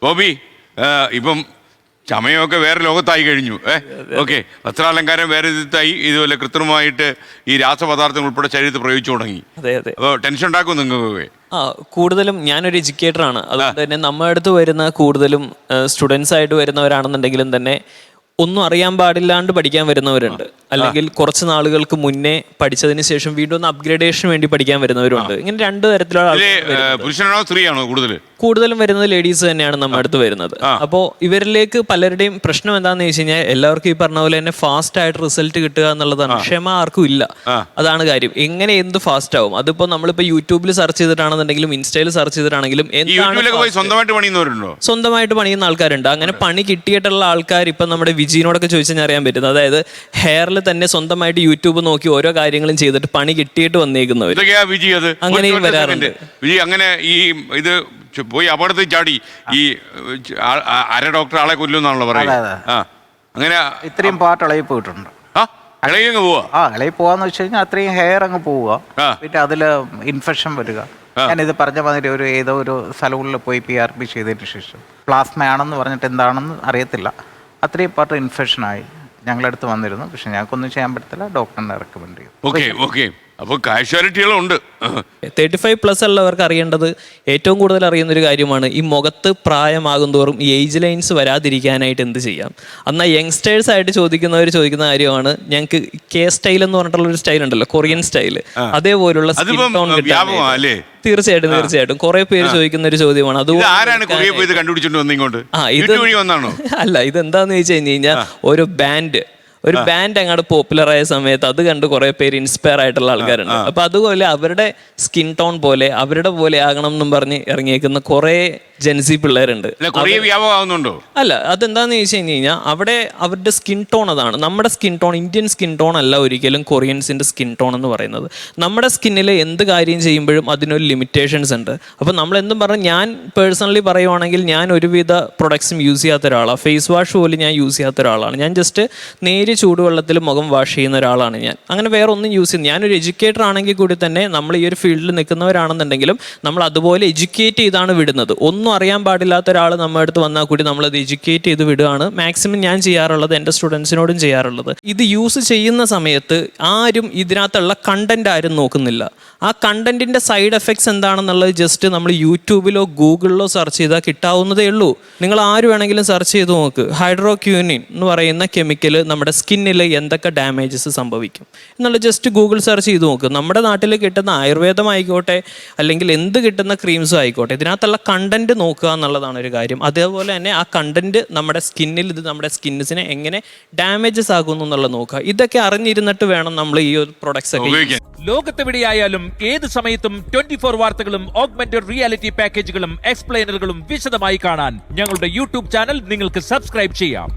ബോബി ഇപ്പം ചമയമൊക്കെ വേറെ ലോകത്തായി കഴിഞ്ഞു. ഓക്കെ, വസ്ത്രാലങ്കാരം വേറെ വിധത്തായി, ഇതുപോലെ കൃത്രിമമായിട്ട് ഈ രാസപദാർത്ഥങ്ങൾ ഉൾപ്പെടെ ശരീരത്തിൽ പ്രയോഗിച്ചു തുടങ്ങി. അപ്പോൾ ടെൻഷൻ ഉണ്ടാക്കും നിങ്ങൾക്ക്? കൂടുതലും ഞാനൊരു എഡ്യൂക്കേറ്ററാണ്, അതുകൊണ്ട് തന്നെ നമ്മുടെ അടുത്ത് വരുന്ന കൂടുതലും സ്റ്റുഡൻസ് ആയിട്ട് വരുന്നവരാണെന്നുണ്ടെങ്കിലും തന്നെ ഒന്നും അറിയാൻ പാടില്ലാണ്ട് പഠിക്കാൻ വരുന്നവരുണ്ട്, അല്ലെങ്കിൽ കുറച്ച് നാളുകൾക്ക് മുന്നേ പഠിച്ചതിന് ശേഷം വീണ്ടും ഒന്ന് അപ്ഗ്രേഡേഷന് വേണ്ടി പഠിക്കാൻ വരുന്നവരുണ്ട്. ഇങ്ങനെ രണ്ട് തരത്തിലുള്ള പുരുഷനാണോ സ്ത്രീയാണോ കൂടുതലും വരുന്നത്? ലേഡീസ് തന്നെയാണ് നമ്മുടെ അടുത്ത് വരുന്നത്. അപ്പോൾ ഇവരിലേക്ക് പലരുടെയും പ്രശ്നം എന്താണെന്ന് വെച്ച് കഴിഞ്ഞാൽ എല്ലാവർക്കും ഈ പറഞ്ഞ പോലെ തന്നെ ഫാസ്റ്റ് ആയിട്ട് റിസൾട്ട് കിട്ടുക എന്നുള്ളതാണ്. ക്ഷമ ആർക്കും ഇല്ല, അതാണ് കാര്യം. എങ്ങനെ എന്ത് ഫാസ്റ്റ് ആവും? അതിപ്പോ നമ്മളിപ്പോ യൂട്യൂബിൽ സെർച്ച് ചെയ്തിട്ടാണെന്നുണ്ടെങ്കിലും ഇൻസ്റ്റയിൽ സെർച്ച് ചെയ്തിട്ടാണെങ്കിലും സ്വന്തമായിട്ട് പണിയുന്ന ആൾക്കാരുണ്ട്. അങ്ങനെ പണി കിട്ടിയിട്ടുള്ള ആൾക്കാർ ഇപ്പൊ നമ്മുടെ വിജയിനോടൊക്കെ ചോദിച്ചാൽ അറിയാൻ പറ്റുന്നത്, അതായത് ഹെയറിൽ തന്നെ സ്വന്തമായിട്ട് യൂട്യൂബ് നോക്കി ഓരോ കാര്യങ്ങളും ചെയ്തിട്ട് പണി കിട്ടിയിട്ട് വന്നേക്കുന്നവർ അങ്ങനെയും വരാറുണ്ട്. അങ്ങനെ ഈ ഇത് പോയി അപകടത്തിൽ ചാടി ഈ അര ഡോക്ടർ ആളെ കൊല്ലുന്നാണല്ലോ പറയുന്നത്. അങ്ങനെ ഇത്രയും പാർട്ട് ഇളകി പോയിട്ടുണ്ട്. ഇളകി പോവാന്ന് വെച്ച് കഴിഞ്ഞാൽ അത്രയും ഹെയർ അങ്ങ് പോവുക, പിന്നെ അതില് ഇൻഫെക്ഷൻ വരിക. ഞാനിത് പറഞ്ഞ മാതിരി ഏതോ ഒരു സലൂണിൽ പോയി PRP ചെയ്തതിന് ശേഷം പ്ലാസ്മയാണെന്ന് പറഞ്ഞിട്ട് എന്താണെന്ന് അറിയത്തില്ല, അത്രയും പാർട്ട് ഇൻഫെക്ഷനായി ഞങ്ങളടുത്ത് വന്നിരുന്നു. പക്ഷെ ഞങ്ങൾക്കൊന്നും ചെയ്യാൻ പറ്റത്തില്ല, ഡോക്ടറിനെ റെക്കമെൻഡ് ചെയ്തു. അപ്പോൾ കാഷ്വാലിറ്റികളുണ്ട്. 35+ ഉള്ളവർക്ക് അറിയേണ്ടത് ഏറ്റവും കൂടുതൽ അറിയുന്ന ഒരു കാര്യമാണ്, ഈ മുഖത്ത് പ്രായമാകും തോറും ഈ ഏജ് ലൈൻസ് വരാതിരിക്കാനായിട്ട് എന്ത് ചെയ്യാം. എന്നാൽ യങ്സ്റ്റേഴ്സ് ആയിട്ട് ചോദിക്കുന്ന കാര്യമാണ്, ഞങ്ങൾക്ക് സ്റ്റൈൽ എന്ന് പറഞ്ഞിട്ടുള്ള ഒരു സ്റ്റൈൽ ഉണ്ടല്ലോ, കൊറിയൻ സ്റ്റൈൽ, അതേപോലുള്ള തീർച്ചയായിട്ടും കുറെ പേര് ചോദിക്കുന്ന ഒരു ചോദ്യമാണ്. അല്ല, ഇതെന്താന്ന് വെച്ച് കഴിഞ്ഞാൽ ഒരു ബാൻഡ് അങ്ങോട്ട് പോപ്പുലർ ആയ സമയത്ത് അത് കണ്ട് കുറെ പേര് ഇൻസ്പയർ ആയിട്ടുള്ള ആൾക്കാരുണ്ട്. അപ്പൊ അതുപോലെ അവരുടെ സ്കിൻ ടോൺ പോലെ അവരുടെ പോലെ ആകണം എന്നും പറഞ്ഞ് ഇറങ്ങിയേക്കുന്ന കുറെ ജെൻസി പിള്ളേരുണ്ട്. അല്ല, അതെന്താന്ന് ചോദിച്ചു കഴിഞ്ഞാൽ അവിടെ അവരുടെ സ്കിൻ ടോൺ അതാണ്. നമ്മുടെ skin tone, Indian skin tone അല്ല ഒരിക്കലും കൊറിയൻസിന്റെ സ്കിൻ ടോൺ എന്ന് പറയുന്നത്. നമ്മുടെ സ്കിന്നിൽ എന്ത് കാര്യം ചെയ്യുമ്പോഴും അതിനൊരു ലിമിറ്റേഷൻസ് ഉണ്ട്. അപ്പൊ നമ്മൾ എന്തും പറഞ്ഞാൽ, ഞാൻ പേഴ്സണലി പറയുവാണെങ്കിൽ ഞാൻ ഒരുവിധ പ്രൊഡക്ട്സും യൂസ് ചെയ്യാത്ത ഒരാളാണ്. ഫേസ് വാഷ് പോലും ഞാൻ യൂസ് ചെയ്യാത്ത ഒരാളാണ്. ഞാൻ ജസ്റ്റ് നേരിയ ചൂടുവെള്ളത്തിൽ മുഖം വാഷ് ചെയ്യുന്ന ഒരാളാണ് ഞാൻ. അങ്ങനെ വേറെ ഒന്നും യൂസ് ചെയ്യുന്നത്. ഞാനൊരു എഡ്യൂക്കേറ്റർ ആണെങ്കിൽ കൂടി തന്നെ നമ്മൾ ഈ ഒരു ഫീൽഡിൽ നിൽക്കുന്നവരാണെന്നുണ്ടെങ്കിലും നമ്മൾ അതുപോലെ എഡ്യൂക്കേറ്റ് ചെയ്താണ് വിടുന്നത്. ഒന്നും അറിയാൻ പാടില്ലാത്ത ഒരാൾ നമ്മുടെ അടുത്ത് വന്നാൽ കൂടി നമ്മളത് എഡ്യൂക്കേറ്റ് ചെയ്ത് വിടുകയാണ് മാക്സിമം ഞാൻ ചെയ്യാറുള്ളത്, എൻ്റെ സ്റ്റുഡൻസിനോടും ചെയ്യാറുള്ളത്. ഇത് യൂസ് ചെയ്യുന്ന സമയത്ത് ആരും ഇതിനകത്തുള്ള കണ്ടന്റ് ആരും നോക്കുന്നില്ല. ആ കണ്ടന്റിന്റെ സൈഡ് എഫക്ട്സ് എന്താണെന്നുള്ളത് ജസ്റ്റ് നമ്മൾ യൂട്യൂബിലോ ഗൂഗിളിലോ സെർച്ച് ചെയ്താൽ കിട്ടാവുന്നതേ ഉള്ളൂ. നിങ്ങൾ ആര് വേണമെങ്കിലും സെർച്ച് ചെയ്ത് നോക്ക്, ഹൈഡ്രോക്യൂനിൻ എന്ന് പറയുന്ന കെമിക്കൽ നമ്മുടെ സ്കിന്നിൽ എന്തൊക്കെ ഡാമേജസ് സംഭവിക്കും എന്നുള്ള ജസ്റ്റ് ഗൂഗിൾ സെർച്ച് ചെയ്ത് നോക്ക്. നമ്മുടെ നാട്ടിൽ കിട്ടുന്ന ആയുർവേദം ആയിക്കോട്ടെ, അല്ലെങ്കിൽ എന്ത് കിട്ടുന്ന ക്രീംസും ആയിക്കോട്ടെ, ഇതിനകത്തുള്ള കണ്ടന്റ് നോക്കുക എന്നുള്ളതാണ് ഒരു കാര്യം. അതേപോലെ തന്നെ ആ കണ്ടന്റ് നമ്മുടെ സ്കിന്നിൽ, ഇത് നമ്മുടെ സ്കിന്നിനെ എങ്ങനെ ഡാമേജസ് ആകുന്നു എന്നുള്ളത് നോക്കുക. ഇതൊക്കെ അറിഞ്ഞിരുന്നിട്ട് വേണം നമ്മൾ ഈ ഒരു പ്രൊഡക്ട്സ് ഒക്കെ. ലോകത്തെവിടെയായാലും ഏത് സമയത്തും 24 വാർത്തകളും ഓഗ്മെന്റഡ് റിയാലിറ്റി പാക്കേജുകളും എക്സ്പ്ലെയിനറുകളും വിശദമായി കാണാൻ ഞങ്ങളുടെ യൂട്യൂബ് ചാനൽ നിങ്ങൾക്ക് സബ്സ്ക്രൈബ് ചെയ്യാം.